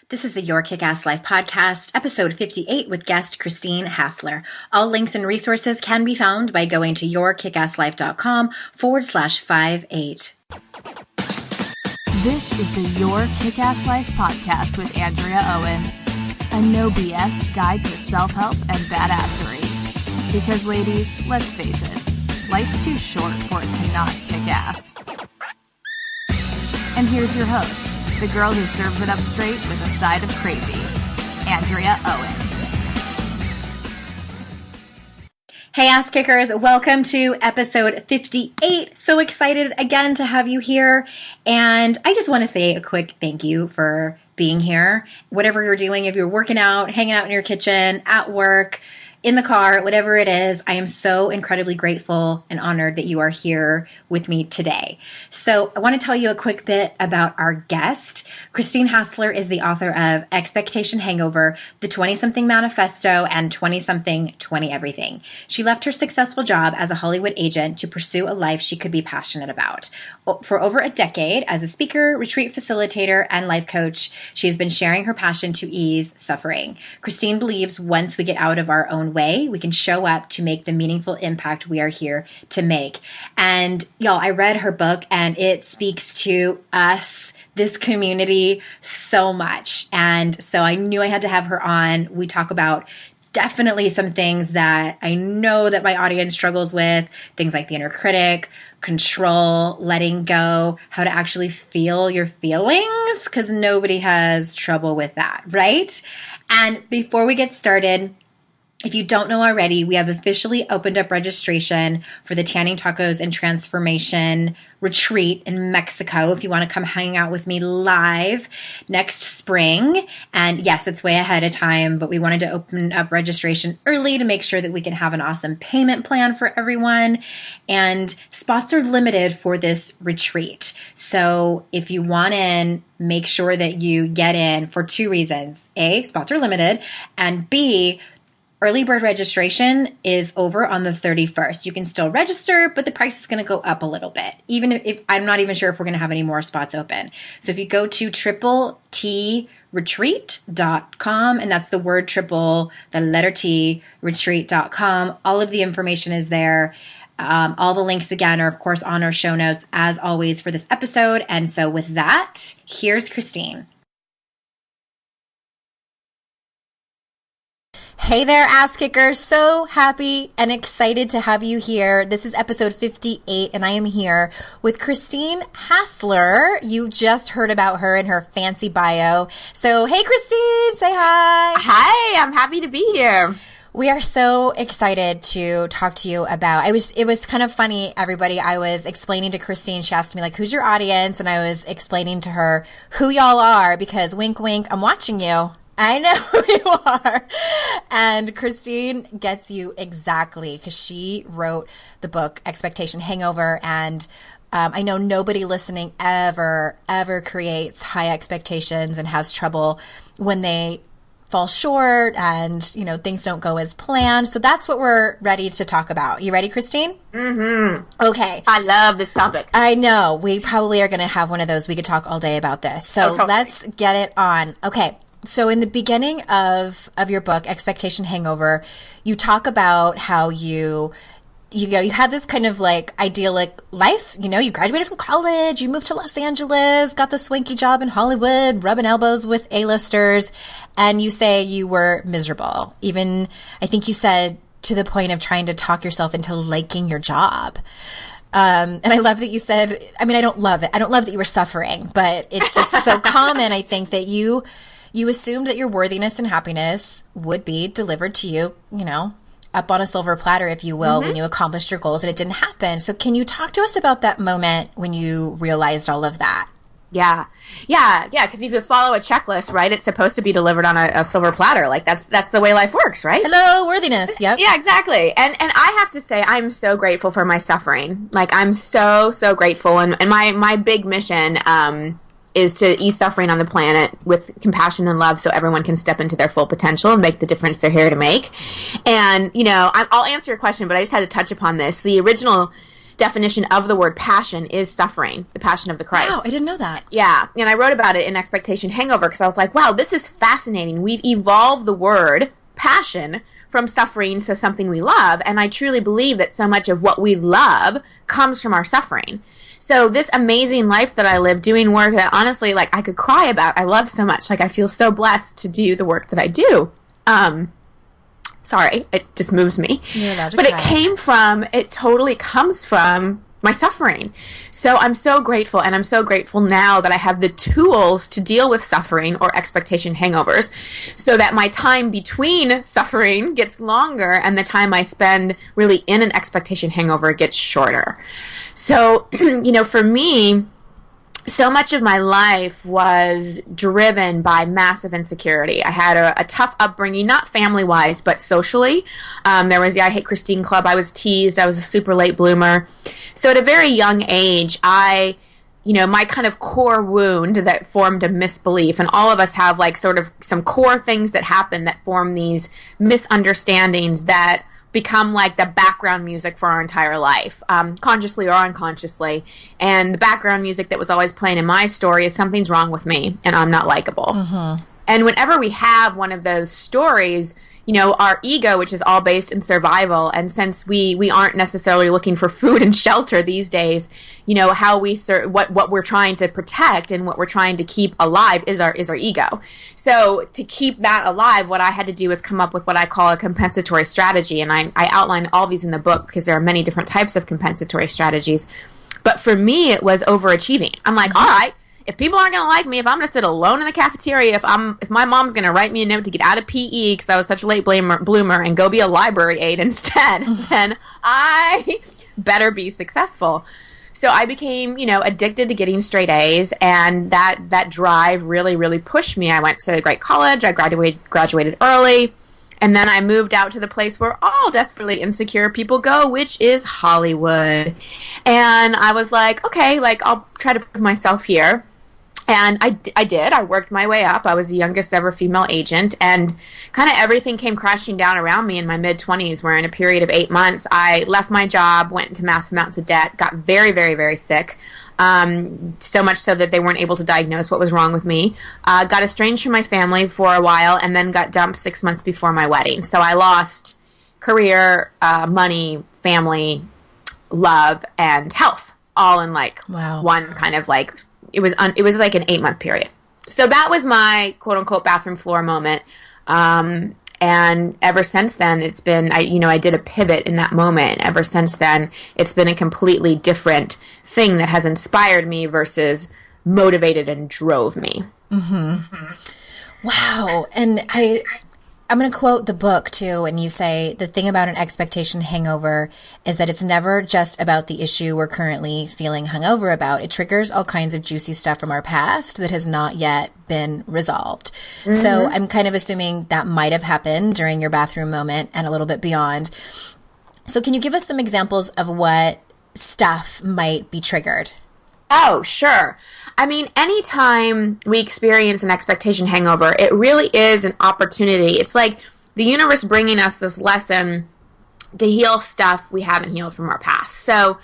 This is the Your Kick-Ass Life podcast, episode 58 with guest Christine Hassler. All links and resources can be found by going to yourkickasslife.com/58. This is the Your Kick-Ass Life podcast with Andrea Owen, a no BS guide to self-help and badassery. Because ladies, let's face it, life's too short for it to not kick ass. And here's your host, the girl who serves it up straight with a side of crazy, Andrea Owen. Hey ass kickers, welcome to episode 58. So excited again to have you here. And I just want to say a quick thank you for being here. Whatever you're doing, if you're working out, hanging out in your kitchen, at work, in the car, whatever it is, I am so incredibly grateful and honored that you are here with me today. So I want to tell you a quick bit about our guest. Christine Hassler is the author of Expectation Hangover, The 20-Something Manifesto, and 20-Something 20 Everything. She left her successful job as a Hollywood agent to pursue a life she could be passionate about. For over a decade, as a speaker, retreat facilitator, and life coach, she has been sharing her passion to ease suffering. Christine believes once we get out of our own way, we can show up to make the meaningful impact we are here to make. And y'all, I read her book and it speaks to us, this community, so much. And so I knew I had to have her on. We talk about definitely some things that I know that my audience struggles with, things like the inner critic, control, letting go, how to actually feel your feelings, because nobody has trouble with that, right? And before we get started, if you don't know already, we have officially opened up registration for the Tanning Tacos and Transformation Retreat in Mexico if you want to come hang out with me live next spring. And yes, it's way ahead of time, but we wanted to open up registration early to make sure that we can have an awesome payment plan for everyone. And spots are limited for this retreat. So if you want in, make sure that you get in for two reasons. A, spots are limited, and B, early bird registration is over on the 31st. You can still register, but the price is going to go up a little bit, even if I'm not even sure if we're going to have any more spots open. So if you go to TTRetreat.com, and that's the word triple, the letter T, retreat.com, all of the information is there. All the links, again, are, of course, on our show notes, as always, for this episode. And so with that, here's Christine. Hey there, ass kickers. So happy and excited to have you here. This is episode 58, and I am here with Christine Hassler. You just heard about her in her fancy bio. So, hey, Christine, say hi. Hi, I'm happy to be here. We are so excited to talk to you about, it was kind of funny, everybody. I was explaining to Christine, she asked me, like, who's your audience? And I was explaining to her who y'all are, because wink, wink, I'm watching you. I know who you are. And Christine gets you exactly, because she wrote the book Expectation Hangover. And I know nobody listening ever creates high expectations and has trouble when they fall short and, you know, things don't go as planned. So that's what we're ready to talk about. You ready, Christine? Mm-hmm. Okay. I love this topic. I know. We probably are going to have one of those. We could talk all day about this. So Let's get it on. Okay. So in the beginning of your book, Expectation Hangover, you talk about how you had this kind of like idyllic life. You know, you graduated from college, you moved to Los Angeles, got the swanky job in Hollywood, rubbing elbows with A-listers, and you say you were miserable. Even, I think you said, to the point of trying to talk yourself into liking your job. And I love that you said, I mean, I don't love it. I don't love that you were suffering, but it's just so common, I think, that you assumed that your worthiness and happiness would be delivered to you, you know, up on a silver platter, if you will, when you accomplished your goals, and it didn't happen. So can you talk to us about that moment when you realized all of that? Yeah. Because if you follow a checklist, right, it's supposed to be delivered on a silver platter. Like that's the way life works, right? Hello, worthiness. Yep. Yeah, exactly. And I have to say, I'm so grateful for my suffering. Like I'm so grateful. And my big mission, is to ease suffering on the planet with compassion and love so everyone can step into their full potential and make the difference they're here to make. And, you know, I'll answer your question, but I just had to touch upon this. The original definition of the word passion is suffering, the passion of the Christ. Wow, I didn't know that. Yeah, and I wrote about it in Expectation Hangover because I was like, wow, this is fascinating. We've evolved the word passion from suffering to something we love, and I truly believe that so much of what we love comes from our suffering. So this amazing life that I live doing work that honestly, like, I could cry about, I love so much. Like, I feel so blessed to do the work that I do. Sorry, it just moves me. You're allowed to but cry. It totally comes from my suffering. So I'm so grateful, and I'm so grateful now that I have the tools to deal with suffering or expectation hangovers so that my time between suffering gets longer and the time I spend really in an expectation hangover gets shorter. So, for me, so much of my life was driven by massive insecurity. I had a tough upbringing, not family-wise, but socially. There was the I Hate Christine Club. I was teased. I was a super late bloomer. So at a very young age, my kind of core wound that formed a misbelief, and all of us have like sort of some core things that happen that form these misunderstandings that become like the background music for our entire life, consciously or unconsciously. And the background music that was always playing in my story is something's wrong with me and I'm not likable. Mm-hmm. And whenever we have one of those stories, our ego, which is all based in survival, and since we aren't necessarily looking for food and shelter these days, how what we're trying to protect and what we're trying to keep alive is our ego. So to keep that alive, what I had to do is come up with what I call a compensatory strategy, and I outline all these in the book because there are many different types of compensatory strategies. But for me, it was overachieving. I'm like, all right, if people aren't going to like me, if I'm going to sit alone in the cafeteria, if my mom's going to write me a note to get out of PE because I was such a late bloomer and go be a library aide instead, then I better be successful. So I became, addicted to getting straight A's, and that drive really, really pushed me. I went to a great college. I graduated early, and then I moved out to the place where all desperately insecure people go, which is Hollywood. And I was like, okay, I'll try to prove myself here. And I did. I worked my way up. I was the youngest ever female agent, and kind of everything came crashing down around me in my mid-20s, where in a period of 8 months, I left my job, went into massive amounts of debt, got very, very, very sick, so much so that they weren't able to diagnose what was wrong with me, got estranged from my family for a while, and then got dumped 6 months before my wedding. So I lost career, money, family, love, and health, all in one kind of it was like an 8-month period. So that was my quote unquote bathroom floor moment. And ever since then, it's been, I did a pivot in that moment. Ever since then, it's been a completely different thing that has inspired me versus motivated and drove me. Mm-hmm. Wow. And I'm going to quote the book too, and you say the thing about an expectation hangover is that it's never just about the issue we're currently feeling hungover about. It triggers all kinds of juicy stuff from our past that has not yet been resolved. Mm-hmm. So I'm kind of assuming that might have happened during your bathroom moment and a little bit beyond. So can you give us some examples of what stuff might be triggered? Oh, sure. I mean, anytime we experience an expectation hangover, it really is an opportunity. It's like the universe bringing us this lesson to heal stuff we haven't healed from our past. So,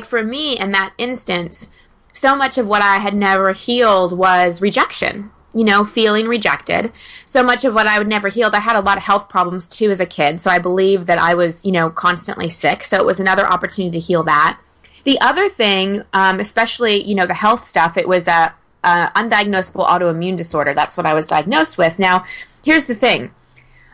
for me, in that instance, so much of what I had never healed was rejection, feeling rejected. So much of what I would never healed, I had a lot of health problems, too, as a kid. So I believe that I was, constantly sick. So it was another opportunity to heal that. The other thing, especially, the health stuff, it was a undiagnosable autoimmune disorder. That's what I was diagnosed with. Now, here's the thing.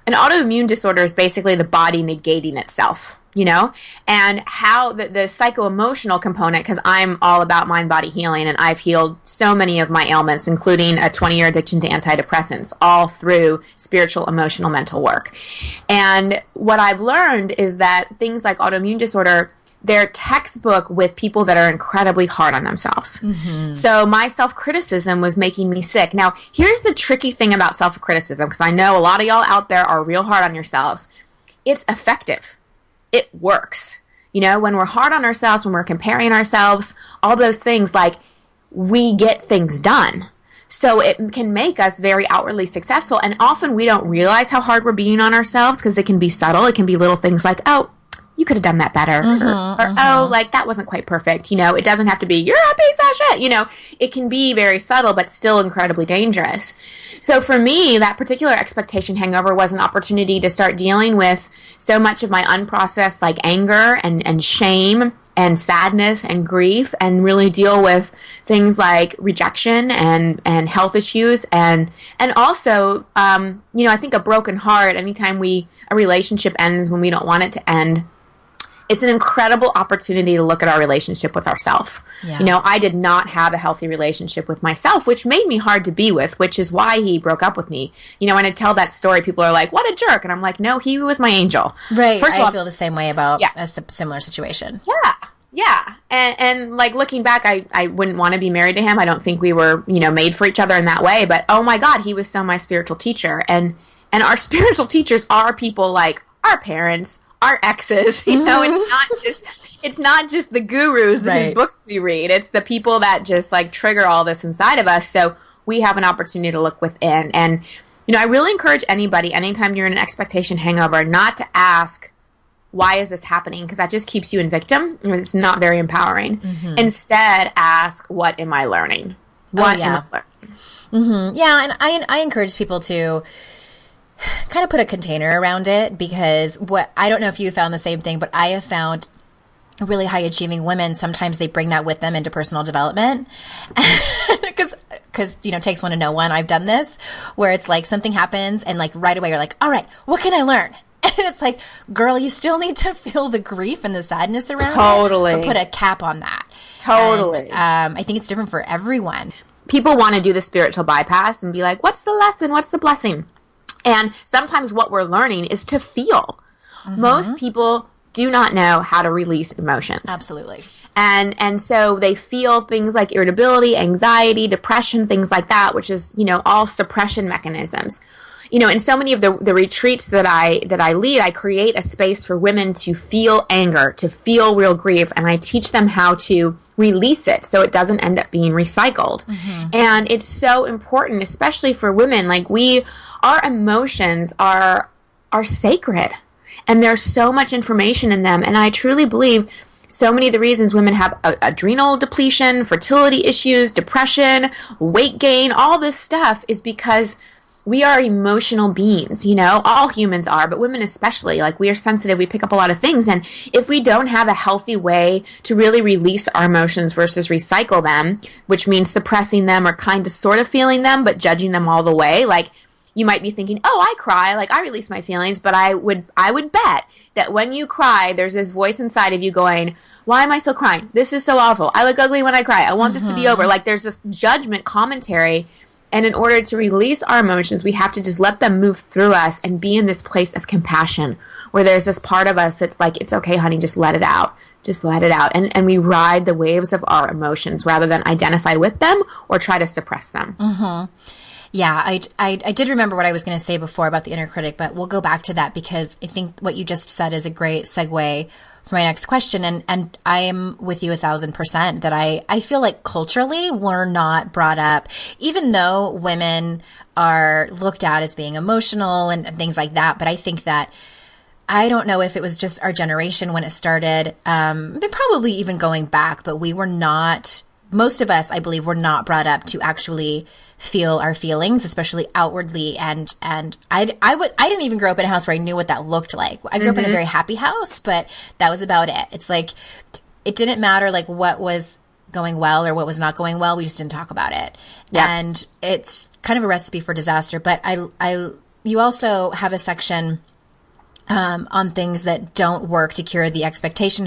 An autoimmune disorder is basically the body negating itself, and how the psycho-emotional component, because I'm all about mind-body healing, and I've healed so many of my ailments, including a 20-year addiction to antidepressants, all through spiritual, emotional, mental work. And what I've learned is that things like autoimmune disorder, they're textbook with people that are incredibly hard on themselves. Mm-hmm. So my self-criticism was making me sick. Now, here's the tricky thing about self-criticism, because I know a lot of y'all out there are real hard on yourselves. It's effective. It works. When we're hard on ourselves, when we're comparing ourselves, all those things, we get things done. So it can make us very outwardly successful. And often we don't realize how hard we're being on ourselves because it can be subtle. It can be little things like, oh, you could have done that better. Or oh, like, that wasn't quite perfect. You know, it doesn't have to be, you're a piece of shit. You know, it can be very subtle, but still incredibly dangerous. So for me, that particular expectation hangover was an opportunity to start dealing with so much of my unprocessed, like, anger and shame and sadness and grief, and really deal with things like rejection and health issues, and also, you know, I think a broken heart, anytime a relationship ends when we don't want it to end, it's an incredible opportunity to look at our relationship with ourselves. Yeah. You know, I did not have a healthy relationship with myself, which made me hard to be with, which is why he broke up with me. You know, when I tell that story, people are like, what a jerk. And I'm like, no, he was my angel. Right. First of all, I feel the same way about a similar situation. Yeah. Yeah. And like, looking back, I wouldn't want to be married to him. I don't think we were, you know, made for each other in that way. But oh my God, he was so my spiritual teacher. And our spiritual teachers are people like our parents, our exes, you know, it's not just the gurus whose books we read. It's the people that just like trigger all this inside of us. So we have an opportunity to look within. And, you know, I really encourage anybody, anytime you're in an expectation hangover, not to ask, why is this happening? Because that just keeps you in victim. It's not very empowering. Instead, ask, what am I learning? What am I learning? Yeah, and I encourage people to kind of put a container around it, because I don't know if you found the same thing, but I have found really high achieving women, sometimes they bring that with them into personal development. Because, you know, it takes one to know one. I've done this where it's like something happens and like right away you're like, all right, what can I learn? And it's like, girl, you still need to feel the grief and the sadness around it, but put a cap on that. Totally. And, I think it's different for everyone. People want to do the spiritual bypass and be like, what's the lesson? What's the blessing? And sometimes what we're learning is to feel. Most people do not know how to release emotions. Absolutely. And so they feel things like irritability, anxiety, depression, things like that, which is, you know, all suppression mechanisms. You know, in so many of the retreats that I lead, I create a space for women to feel anger, to feel real grief, and I teach them how to release it so it doesn't end up being recycled. And it's so important, especially for women. Like, our emotions are sacred, and there's so much information in them. And I truly believe so many of the reasons women have adrenal depletion, fertility issues, depression, weight gain, all this stuff is because we are emotional beings, you know, all humans are, but women especially. Like, we are sensitive, we pick up a lot of things. And if we don't have a healthy way to really release our emotions versus recycle them, which means suppressing them or kind of sort of feeling them, but judging them all the way, like, you might be thinking, oh, I cry, like, I release my feelings, but I would bet that when you cry, there's this voice inside of you going, why am I still crying? This is so awful. I look ugly when I cry. I want this to be over. Like, there's this judgment commentary. And in order to release our emotions, we have to just let them move through us and be in this place of compassion where there's this part of us that's like, it's okay, honey, just let it out. Just let it out. And we ride the waves of our emotions rather than identify with them or try to suppress them. Yeah, I did remember what I was going to say before about the inner critic, but we'll go back to that because I think what you just said is a great segue for my next question. And I am with you 1,000% that I feel like culturally we're not brought up, even though women are looked at as being emotional and things like that. But I think that I don't know if it was just our generation when it started, probably even going back, but we were not, most of us, I believe, were not brought up to actually feel our feelings, especially outwardly. And I didn't even grow up in a house where I knew what that looked like. I grew up in a very happy house, but that was about it. It's like, it didn't matter like what was going well or what was not going well. We just didn't talk about it. Yeah. And it's kind of a recipe for disaster. But you also have a section on things that don't work to cure the expectation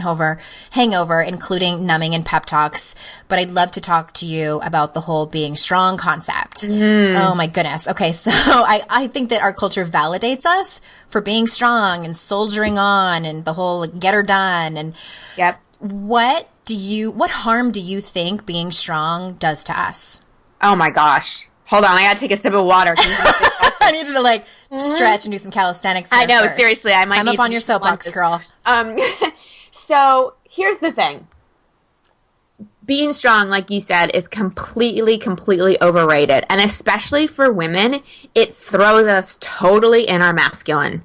hangover, including numbing and pep talks. But I'd love to talk to you about the whole being strong concept. Oh my goodness. Okay. So I think that our culture validates us for being strong and soldiering on and the whole get her done. And what harm do you think being strong does to us? Oh my gosh. Hold on. I got to take a sip of water. I need you to like stretch and do some calisthenics. I know, first. Seriously. I might I'm up on your soapbox, girl. So here's the thing. Being strong, like you said, is completely overrated. And especially for women, it throws us totally in our masculine.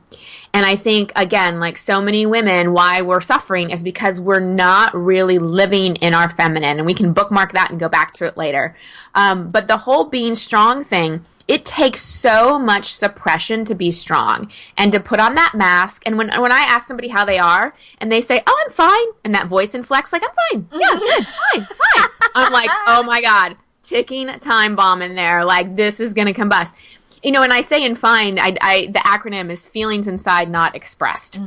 And I think, again, like so many women, why we're suffering is because we're not really living in our feminine. And we can bookmark that and go back to it later. But the whole being strong thing, it takes so much suppression to be strong and to put on that mask. And when I ask somebody how they are and they say, oh, I'm fine, and that voice inflects like, I'm fine. Yeah, good, fine. I'm like, oh my God, ticking time bomb in there. Like, this is going to combust. You know, and I say in FIND, the acronym is feelings inside not expressed.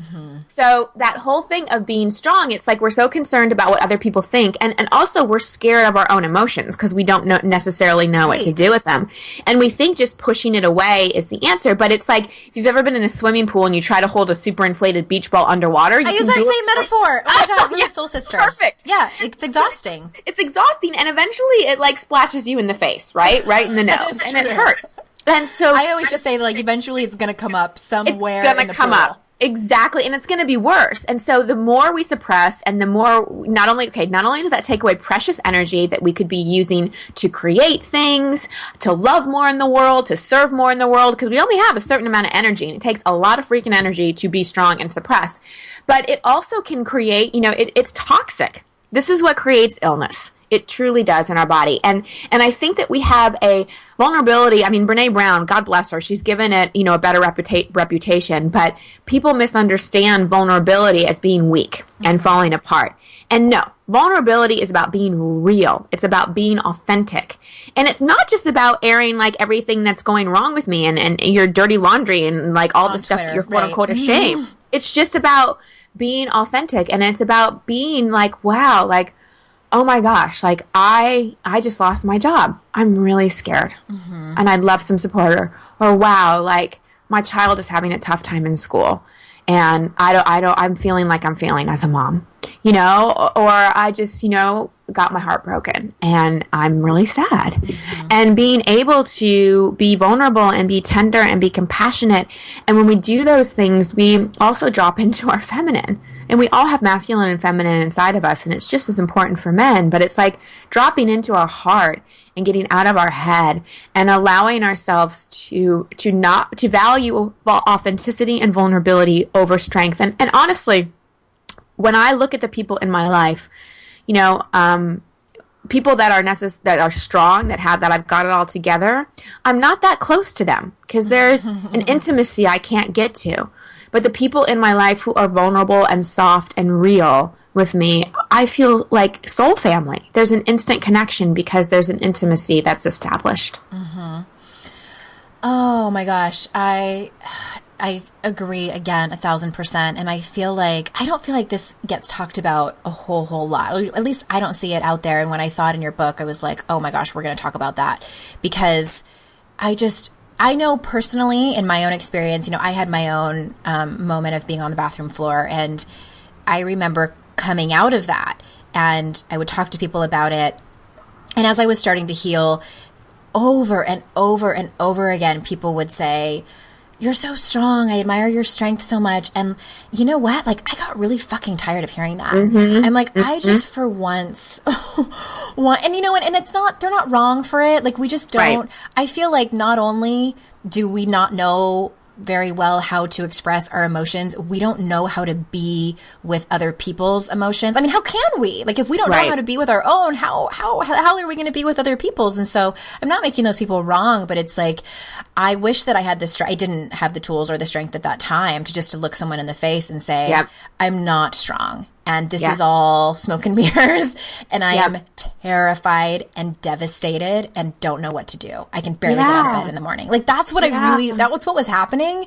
So that whole thing of being strong, it's like we're so concerned about what other people think. And also we're scared of our own emotions because we don't necessarily know what to do with them. And we think just pushing it away is the answer. But it's like if you've ever been in a swimming pool and you try to hold a super inflated beach ball underwater. I use that same metaphor. Oh my God, we're soul sisters. Perfect. Yeah, it's exhausting. It's exhausting. And eventually it like splashes you in the face, right? Right in the nose. And it hurts. And so I always just say, like, eventually it's going to come up somewhere. It's going to come up. Exactly. And it's going to be worse. And so the more we suppress and the more, not only does that take away precious energy that we could be using to create things, to love more in the world, to serve more in the world, because we only have a certain amount of energy and it takes a lot of freaking energy to be strong and suppress. But it also can create, it's toxic. This is what creates illness. It truly does in our body. And I think that we have a vulnerability. I mean, Brene Brown, God bless her, she's given it, a better reputation, but people misunderstand vulnerability as being weak and falling apart. And no, vulnerability is about being real. It's about being authentic. And it's not just about airing like everything that's going wrong with me and your dirty laundry and like all the stuff that you're quote unquote ashamed. It's just about being authentic. And it's about being like, wow, like, oh my gosh, like I just lost my job. I'm really scared. And I'd love some support. Or wow, like my child is having a tough time in school. And I'm feeling like I'm failing as a mom, or I just, got my heart broken and I'm really sad. And being able to be vulnerable and be tender and be compassionate. And when we do those things, we also drop into our feminine. And we all have masculine and feminine inside of us, and it's just as important for men, but it's like dropping into our heart and getting out of our head and allowing ourselves to value authenticity and vulnerability over strength. And honestly, when I look at the people in my life, people that are strong, that I've got it all together, I'm not that close to them because there's an intimacy I can't get to. But the people in my life who are vulnerable and soft and real with me, I feel like soul family. There's an instant connection because there's an intimacy that's established. Oh my gosh. I agree again 1,000%. And I don't feel like this gets talked about a whole lot. At least I don't see it out there. And when I saw it in your book, I was like, oh my gosh, we're going to talk about that because I know personally in my own experience, I had my own moment of being on the bathroom floor, and I remember coming out of that, and I would talk to people about it. And as I was starting to heal, over and over and over again, people would say, "You're so strong. I admire your strength so much." And you know what? Like, I got really fucking tired of hearing that. I'm like, I just for once want, and and it's not, they're not wrong for it. Like, we just don't, right. I feel like not only do we not know very well how to express our emotions, we don't know how to be with other people's emotions. I mean, how can we? Like, if we don't know how to be with our own, how are we going to be with other people's? And so I'm not making those people wrong, but it's like, I wish that I had I didn't have the tools or the strength at that time to look someone in the face and say, I'm not strong. And this is all smoke and mirrors. And I am terrified and devastated and don't know what to do. I can barely get out of bed in the morning. Like, that's what that was what was happening.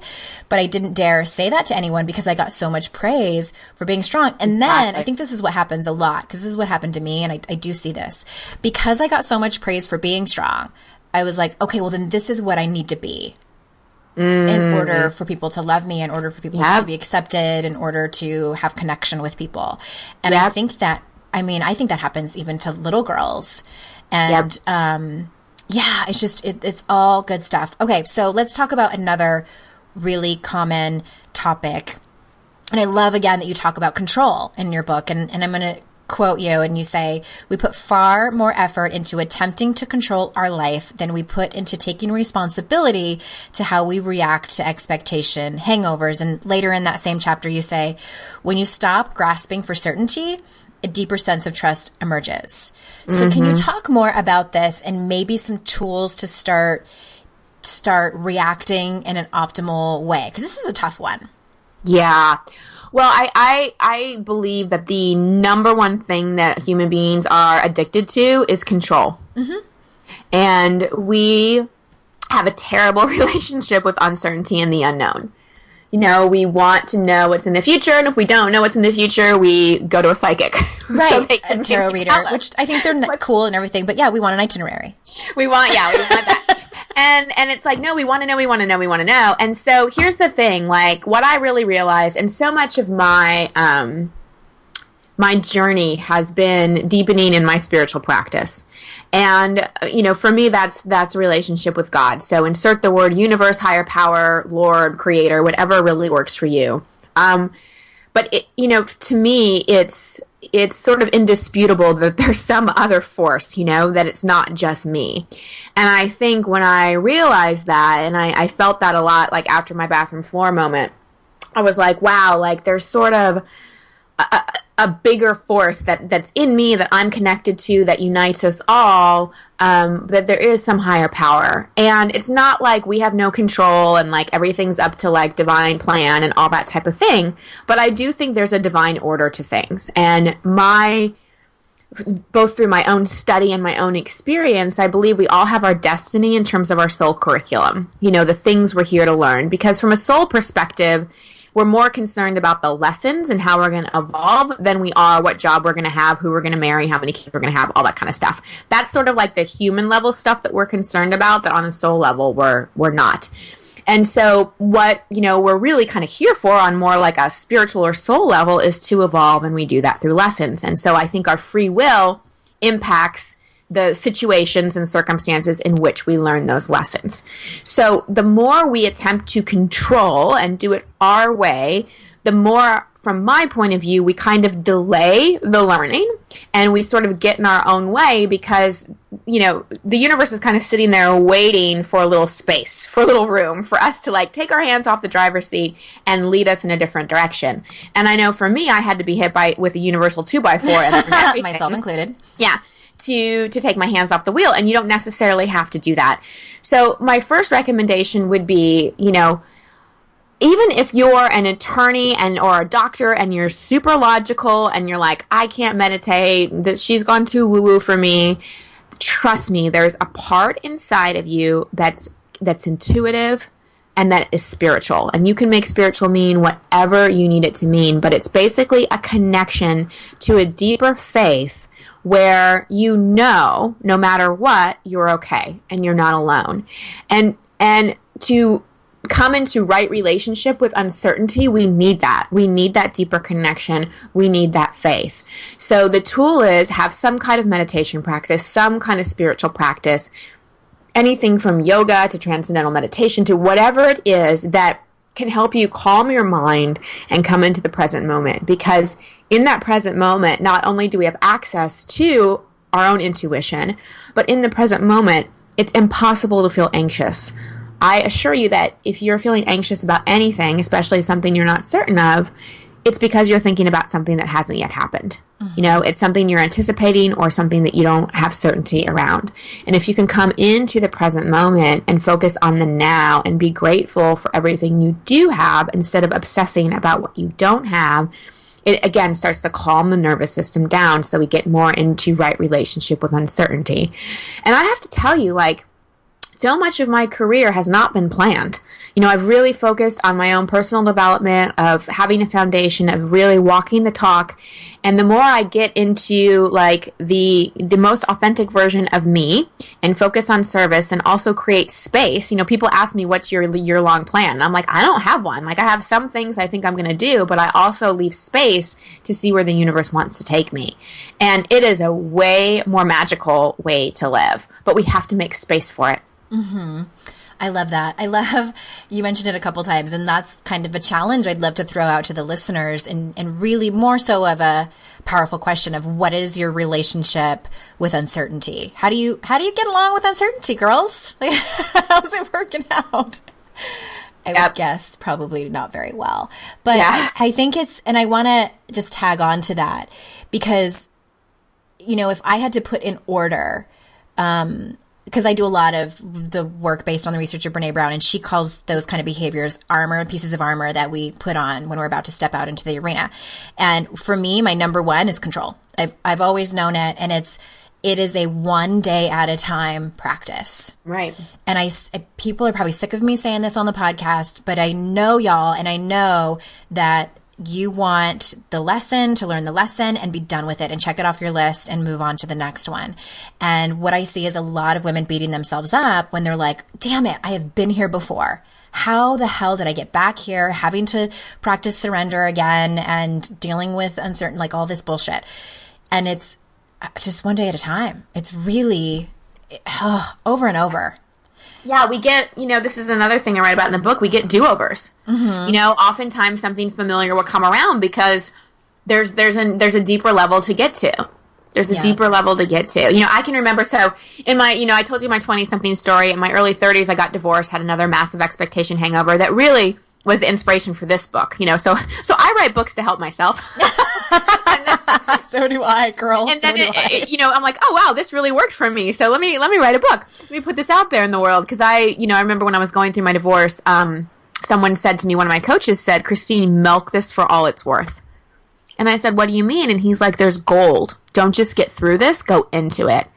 But I didn't dare say that to anyone because I got so much praise for being strong. And then I think this is what happens a lot, because this is what happened to me. And I do see this. Because I got so much praise for being strong, I was like, okay, well, then this is what I need to be. In order for people to love me, in order for people to be accepted, in order to have connection with people. And I think that happens even to little girls. And it's just, it's all good stuff. Okay, so let's talk about another really common topic. And I love, again, that you talk about control in your book. And I'm going to quote you, and you say, "We put far more effort into attempting to control our life than we put into taking responsibility to how we react to expectation, hangovers." And later in that same chapter, you say, "When you stop grasping for certainty, a deeper sense of trust emerges." So can you talk more about this and maybe some tools to start reacting in an optimal way? Because this is a tough one. Yeah. Well, I believe that the number one thing that human beings are addicted to is control. And we have a terrible relationship with uncertainty and the unknown. You know, we want to know what's in the future, and if we don't know what's in the future, we go to a psychic. Right, so a tarot reader, which I think they're cool and everything, but yeah, we want an itinerary. We want that. And it's like, no, we want to know. And so here's the thing, like, what I really realized, and so much of my my journey has been deepening in my spiritual practice. And, you know, for me, that's a relationship with God. So insert the word universe, higher power, Lord, creator, whatever really works for you. But, you know, to me, it's sort of indisputable that there's some other force, you know, that it's not just me. And I think when I realized that, and I felt that a lot, like after my bathroom floor moment, I was like, wow, like there's sort of a bigger force that's in me, that I'm connected to, that unites us all, that there is some higher power. And it's not like we have no control and like everything's up to like divine plan and all that type of thing. But I do think there's a divine order to things. And both through my own study and my own experience, I believe we all have our destiny in terms of our soul curriculum. You know, the things we're here to learn. Because from a soul perspective, we're more concerned about the lessons and how we're going to evolve than we are what job we're going to have, who we're going to marry, how many kids we're going to have, all that kind of stuff. That's sort of like the human level stuff that we're concerned about, that on a soul level we're not. And so what, you know, we're really kind of here for on more like a spiritual or soul level is to evolve, and we do that through lessons. And so I think our free will impacts the situations and circumstances in which we learn those lessons. So the more we attempt to control and do it our way, the more, from my point of view, we kind of delay the learning, and we sort of get in our own way because, you know, the universe is kind of sitting there waiting for a little space, for a little room for us to like take our hands off the driver's seat and lead us in a different direction. And I know for me, I had to be hit with a universal 2x4 and myself included. Yeah. To take my hands off the wheel, and you don't necessarily have to do that. So my first recommendation would be, you know, even if you're an attorney or a doctor and you're super logical and you're like, I can't meditate, she's gone too woo-woo for me, trust me, there's a part inside of you that's intuitive and that is spiritual. And you can make spiritual mean whatever you need it to mean, but it's basically a connection to a deeper faith where you know, no matter what, you're okay and you're not alone. And to come into right relationship with uncertainty, we need that. We need that deeper connection. We need that faith. So the tool is have some kind of meditation practice, some kind of spiritual practice, anything from yoga to transcendental meditation to whatever it is that can help you calm your mind and come into the present moment. Because in that present moment, not only do we have access to our own intuition, but in the present moment, it's impossible to feel anxious. I assure you that if you're feeling anxious about anything, especially something you're not certain of, it's because you're thinking about something that hasn't yet happened. You know, it's something you're anticipating or something that you don't have certainty around. And if you can come into the present moment and focus on the now and be grateful for everything you do have instead of obsessing about what you don't have, it again starts to calm the nervous system down so we get more into right relationship with uncertainty. And I have to tell you, like, so much of my career has not been planned. You know, I've really focused on my own personal development, of having a foundation, of really walking the talk. And the more I get into like the most authentic version of me and focus on service and also create space, you know, people ask me, what's your year-long plan? And I'm like, I don't have one. Like, I have some things I think I'm going to do, but I also leave space to see where the universe wants to take me. And it is a way more magical way to live, but we have to make space for it. Mm-hmm. I love that. I love, you mentioned it a couple times, and that's kind of a challenge I'd love to throw out to the listeners, and really more so of a powerful question of what is your relationship with uncertainty? How do you get along with uncertainty, girls? Like, how's it working out? I would guess probably not very well. But I think it's, and I want to just tag on to that because, you know, if I had to put in order, because I do a lot of the work based on the research of Brene Brown, and she calls those kind of behaviors armor, pieces of armor that we put on when we're about to step out into the arena. And for me, my number one is control. I've always known it, and it is a one day at a time practice. Right. And people are probably sick of me saying this on the podcast, but I know y'all, and I know that you want the lesson, to learn the lesson and be done with it and check it off your list and move on to the next one. And what I see is a lot of women beating themselves up when they're like, damn it, I have been here before. How the hell did I get back here, having to practice surrender again and dealing with uncertain, like all this bullshit. And it's just one day at a time. It's really over and over. Yeah, we get, you know, this is another thing I write about in the book. We get do-overs. Mm-hmm. You know, oftentimes something familiar will come around because there's a deeper level to get to. There's a deeper level to get to. You know, I can remember, so in my, you know, I told you my 20-something story. In my early 30s, I got divorced, had another massive expectation hangover that really was the inspiration for this book. You know, so I write books to help myself. So do I, girl. And then, you know, I'm like, oh, wow, this really worked for me. So let me write a book. Let me put this out there in the world. Because I remember when I was going through my divorce, someone said to me, one of my coaches said, Christine, milk this for all it's worth. And I said, what do you mean? And he's like, there's gold. Don't just get through this. Go into it.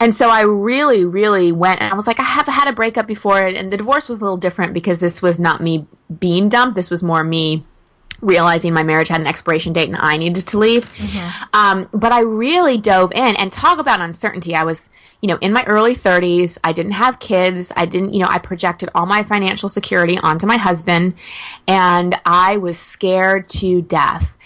And so I really, really went, and I was like, I have had a breakup before. And the divorce was a little different because this was not me being dumped. This was more me realizing my marriage had an expiration date and I needed to leave. Mm-hmm. But I really dove in, and talk about uncertainty. I was, you know, in my early 30s. I didn't have kids. I projected all my financial security onto my husband, and I was scared to death.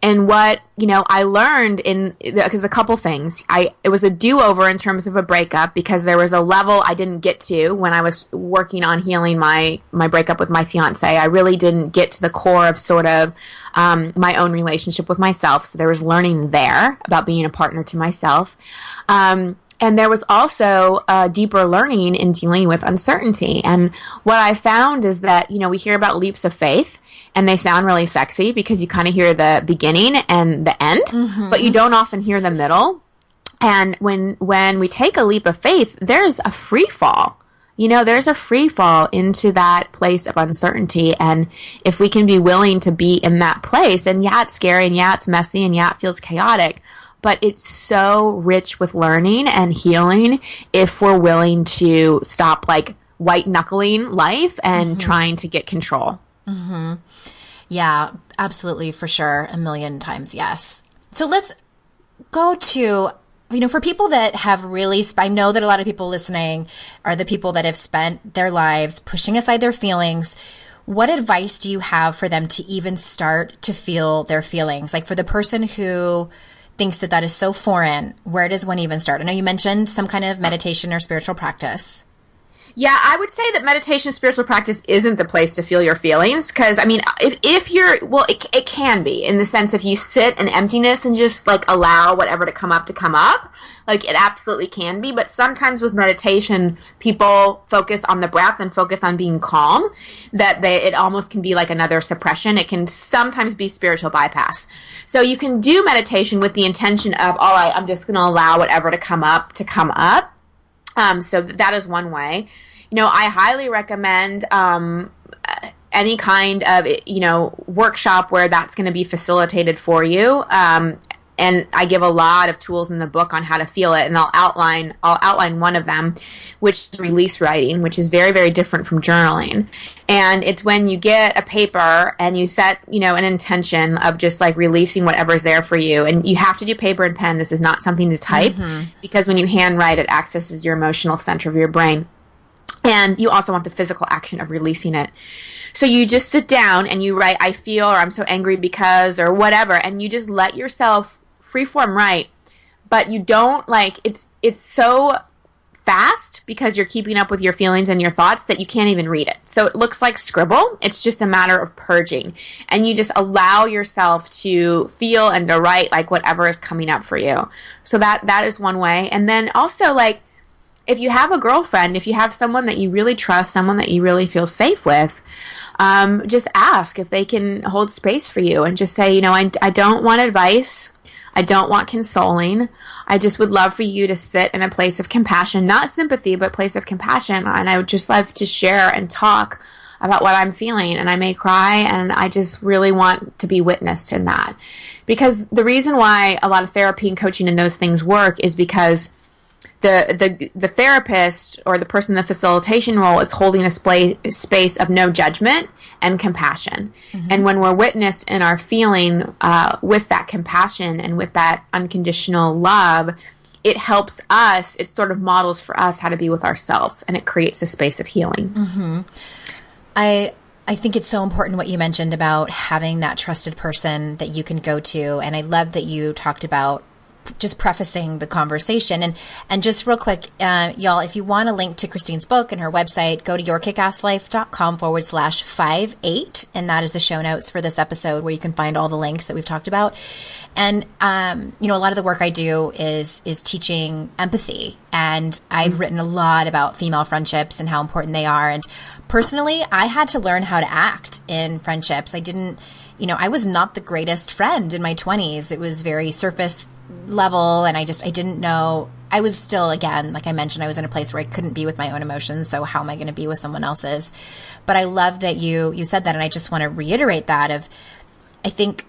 And what, you know, I learned because a couple things. It was a do-over in terms of a breakup because there was a level I didn't get to when I was working on healing my breakup with my fiance. I really didn't get to the core of sort of my own relationship with myself. So there was learning there about being a partner to myself. And there was also a deeper learning in dealing with uncertainty. And what I found is that, you know, we hear about leaps of faith, and they sound really sexy because you kind of hear the beginning and the end, mm-hmm. but you don't often hear the middle. And when we take a leap of faith, there's a free fall. You know, there's a free fall into that place of uncertainty. And if we can be willing to be in that place, and yeah, it's scary, and yeah, it's messy, and yeah, it feels chaotic, but it's so rich with learning and healing if we're willing to stop like white knuckling life and mm-hmm. trying to get control. Mm-hmm. Yeah, absolutely, for sure. A million times, yes. So let's go to, you know, for people that have really, I know that a lot of people listening are the people that have spent their lives pushing aside their feelings. What advice do you have for them to even start to feel their feelings? Like for the person who thinks that is so foreign, where does one even start? I know you mentioned some kind of meditation or spiritual practice. Yeah, I would say that meditation, spiritual practice isn't the place to feel your feelings. Because, I mean, if you're, well, it can be in the sense if you sit in emptiness and just like allow whatever to come up, like it absolutely can be. But sometimes with meditation, people focus on the breath and focus on being calm, that it almost can be like another suppression. It can sometimes be spiritual bypass. So you can do meditation with the intention of, all right, I'm just going to allow whatever to come up. So that is one way. You know, I highly recommend any kind of, you know, workshop where that's going to be facilitated for you. And I give a lot of tools in the book on how to feel it, and I'll outline one of them, which is release writing, which is very, very different from journaling. And it's when you get a paper and you set, you know, an intention of just like releasing whatever's there for you. And you have to do paper and pen. This is not something to type, mm-hmm. because when you handwrite, it accesses your emotional center of your brain. And you also want the physical action of releasing it. So you just sit down and you write, I feel, or I'm so angry because, or whatever, and you just let yourself freeform write. But you don't, like, it's so fast because you're keeping up with your feelings and your thoughts that you can't even read it. So it looks like scribble. It's just a matter of purging. And you just allow yourself to feel and to write like whatever is coming up for you. So that is one way. And then also, like, if you have a girlfriend, if you have someone that you really trust, someone that you really feel safe with, just ask if they can hold space for you and just say, you know, I don't want advice. I don't want consoling. I just would love for you to sit in a place of compassion, not sympathy, but place of compassion. And I would just love to share and talk about what I'm feeling. And I may cry, and I just really want to be witnessed in that. Because the reason why a lot of therapy and coaching and those things work is because the therapist or the person in the facilitation role is holding a space of no judgment and compassion. Mm-hmm. And when we're witnessed in our feeling with that compassion and with that unconditional love, it helps us, it sort of models for us how to be with ourselves, and it creates a space of healing. Mm-hmm. I think it's so important what you mentioned about having that trusted person that you can go to. And I love that you talked about just prefacing the conversation. And just real quick, y'all, if you want a link to Christine's book and her website, go to yourkickasslife.com/58. And that is the show notes for this episode, where you can find all the links that we've talked about. And, you know, a lot of the work I do is teaching empathy. And I've written a lot about female friendships and how important they are. And personally, I had to learn how to act in friendships. I didn't, you know, I was not the greatest friend in my 20s. It was very surface level, and I didn't know. I was still, again, like I mentioned, I was in a place where I couldn't be with my own emotions, so how am I going to be with someone else's? But I love that you said that, and I just want to reiterate that I think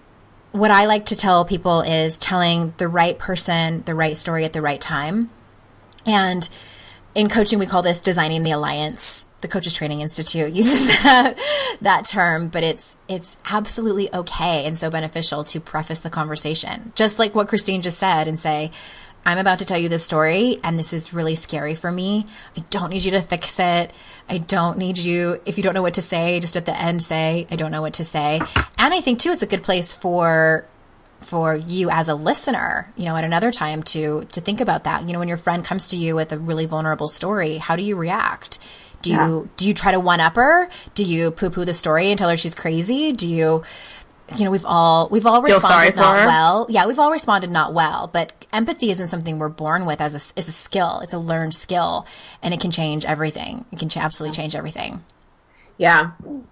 what I like to tell people is telling the right person the right story at the right time. And in coaching, we call this designing the alliance. The Coaches Training Institute uses that term, but it's absolutely okay and so beneficial to preface the conversation. Just like what Christine just said, and say, I'm about to tell you this story, and this is really scary for me. I don't need you to fix it. I don't need you, if you don't know what to say, just at the end say, I don't know what to say. And I think, too, it's a good place for you as a listener, you know, at another time to think about that. You know, when your friend comes to you with a really vulnerable story, how do you react? Do you try to one-up her? Do you poo-poo the story and tell her she's crazy? Do you know, we've all responded not well. Yeah, we've all responded not well, but empathy isn't something we're born with as a skill. It's a learned skill, and it can change everything. It can absolutely change everything. Yeah.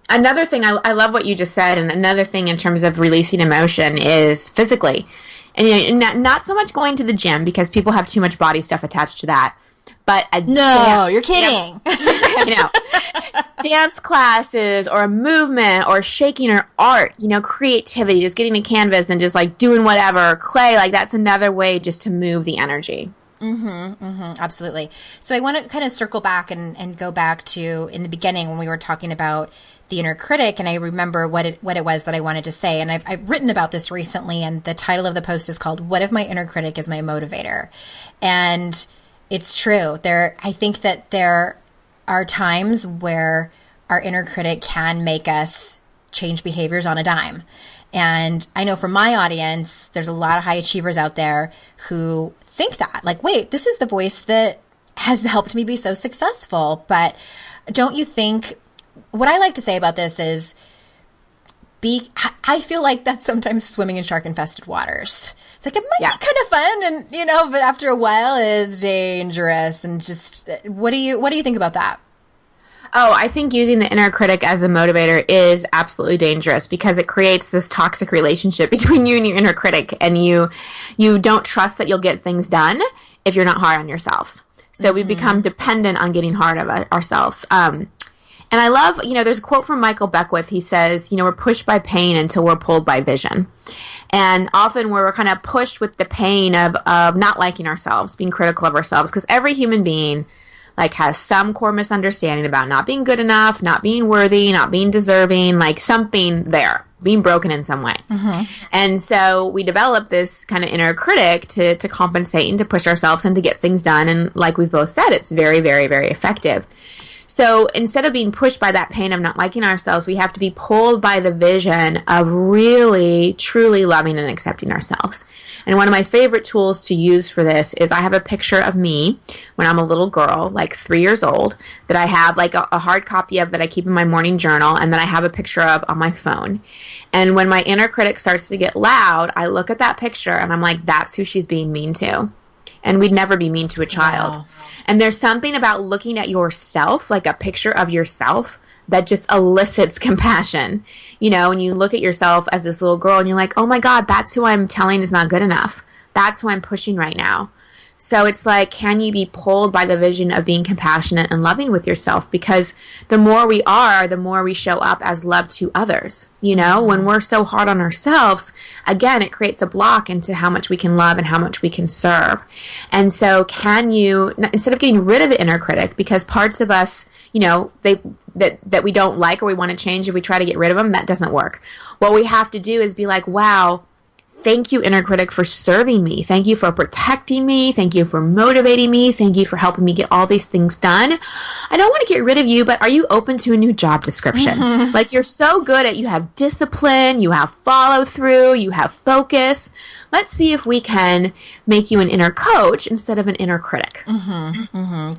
Another thing, I love what you just said, and another thing in terms of releasing emotion is physically. And you know, not so much going to the gym, because people have too much body stuff attached to that. But you're kidding. You know, dance classes or a movement or shaking or art, you know, creativity, just getting a canvas and just like doing whatever, clay, like that's another way just to move the energy. Absolutely. So I want to kind of circle back and go back to in the beginning when we were talking about the inner critic, and I remember what it was that I wanted to say. And I've written about this recently, and the title of the post is called "What if my inner critic is my motivator?" And it's true. I think that there are times where our inner critic can make us change behaviors on a dime. And I know from my audience, there's a lot of high achievers out there who think that, like, wait, this is the voice that has helped me be so successful. But don't you think, what I like to say about this is, I feel like that's sometimes swimming in shark-infested waters. It's like, it might be kind of fun, and, you know, but after a while it is dangerous. And just, what do you think about that? Oh, I think using the inner critic as a motivator is absolutely dangerous, because it creates this toxic relationship between you and your inner critic, and you don't trust that you'll get things done if you're not hard on yourselves. So we become dependent on getting hard on ourselves. And I love, you know, there's a quote from Michael Beckwith. He says, you know, we're pushed by pain until we're pulled by vision. And often we're kind of pushed with the pain of not liking ourselves, being critical of ourselves, because every human being like has some core misunderstanding about not being good enough, not being worthy, not being deserving, like something there, being broken in some way. And so we develop this kind of inner critic to compensate and to push ourselves and to get things done. And like we've both said, it's very, very, very effective. So instead of being pushed by that pain of not liking ourselves, we have to be pulled by the vision of really, truly loving and accepting ourselves. And one of my favorite tools to use for this is I have a picture of me when I'm a little girl, like 3 years old, that I have like a hard copy of that I keep in my morning journal, and then I have a picture of on my phone. And when my inner critic starts to get loud, I look at that picture and I'm like, that's who she's being mean to. And we'd never be mean to a child. Wow. And there's something about looking at yourself, like a picture of yourself, that just elicits compassion. You know, when you look at yourself as this little girl and you're like, oh my God, that's who I'm telling is not good enough. That's who I'm pushing right now. So it's like, can you be pulled by the vision of being compassionate and loving with yourself? Because the more we are, the more we show up as love to others. You know, when we're so hard on ourselves, again, it creates a block into how much we can love and how much we can serve. And so can you, instead of getting rid of the inner critic, because parts of us, you know, that we don't like or we want to change, if we try to get rid of them, that doesn't work. What we have to do is be like, wow, thank you, inner critic, for serving me. Thank you for protecting me. Thank you for motivating me. Thank you for helping me get all these things done. I don't want to get rid of you, but are you open to a new job description? Like, you're so good at, you have discipline, you have follow through, you have focus. Let's see if we can make you an inner coach instead of an inner critic.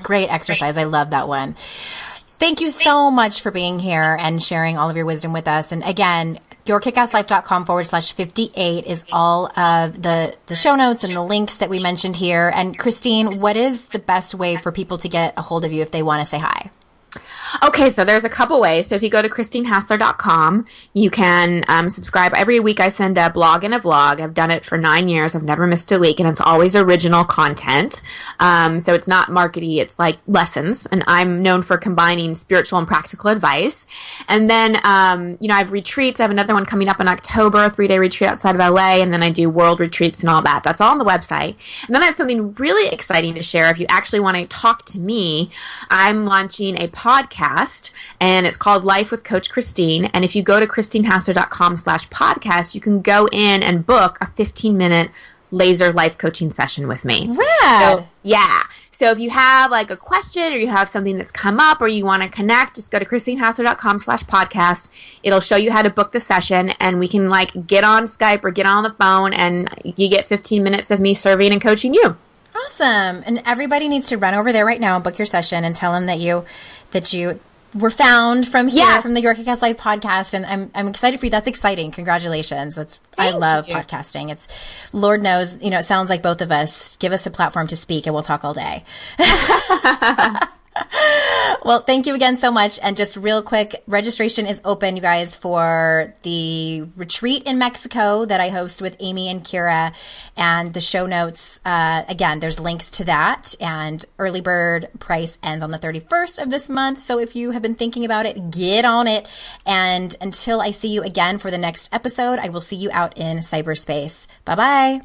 Great exercise. I love that one. Thank you so much for being here and sharing all of your wisdom with us. And again, yourkickasslife.com/58 is all of the show notes and the links that we mentioned here. And Christine, what is the best way for people to get a hold of you if they want to say hi? Okay, so there's a couple ways. So if you go to christinehassler.com, you can subscribe. Every week I send a blog and a vlog. I've done it for 9 years. I've never missed a week, and it's always original content. So it's not markety. It's like lessons, and I'm known for combining spiritual and practical advice. And then, you know, I have retreats. I have another one coming up in October, a 3-day retreat outside of LA, and then I do world retreats and all that. That's all on the website. And then I have something really exciting to share. If you actually want to talk to me, I'm launching a podcast, and it's called Life with Coach Christine. And if you go to christinehassler.com/podcast, you can go in and book a 15-minute laser life coaching session with me. Rad. So, yeah. So if you have like a question or you have something that's come up or you want to connect, just go to christinehassler.com/podcast. It'll show you how to book the session, and we can like get on Skype or get on the phone, and you get 15 minutes of me serving and coaching you. Awesome. And everybody needs to run over there right now and book your session and tell them that you were found from here, from the Your Kick-Ass Life podcast. And I'm excited for you. That's exciting. Congratulations. I love podcasting. It's, Lord knows, you know, it sounds like both of us. Give us a platform to speak and we'll talk all day. Well, thank you again so much. And just real quick, registration is open, you guys, for the retreat in Mexico that I host with Amy and Kira, and the show notes. Again, there's links to that, and early bird price ends on the 31st of this month. So if you have been thinking about it, get on it. And until I see you again for the next episode, I will see you out in cyberspace. Bye-bye.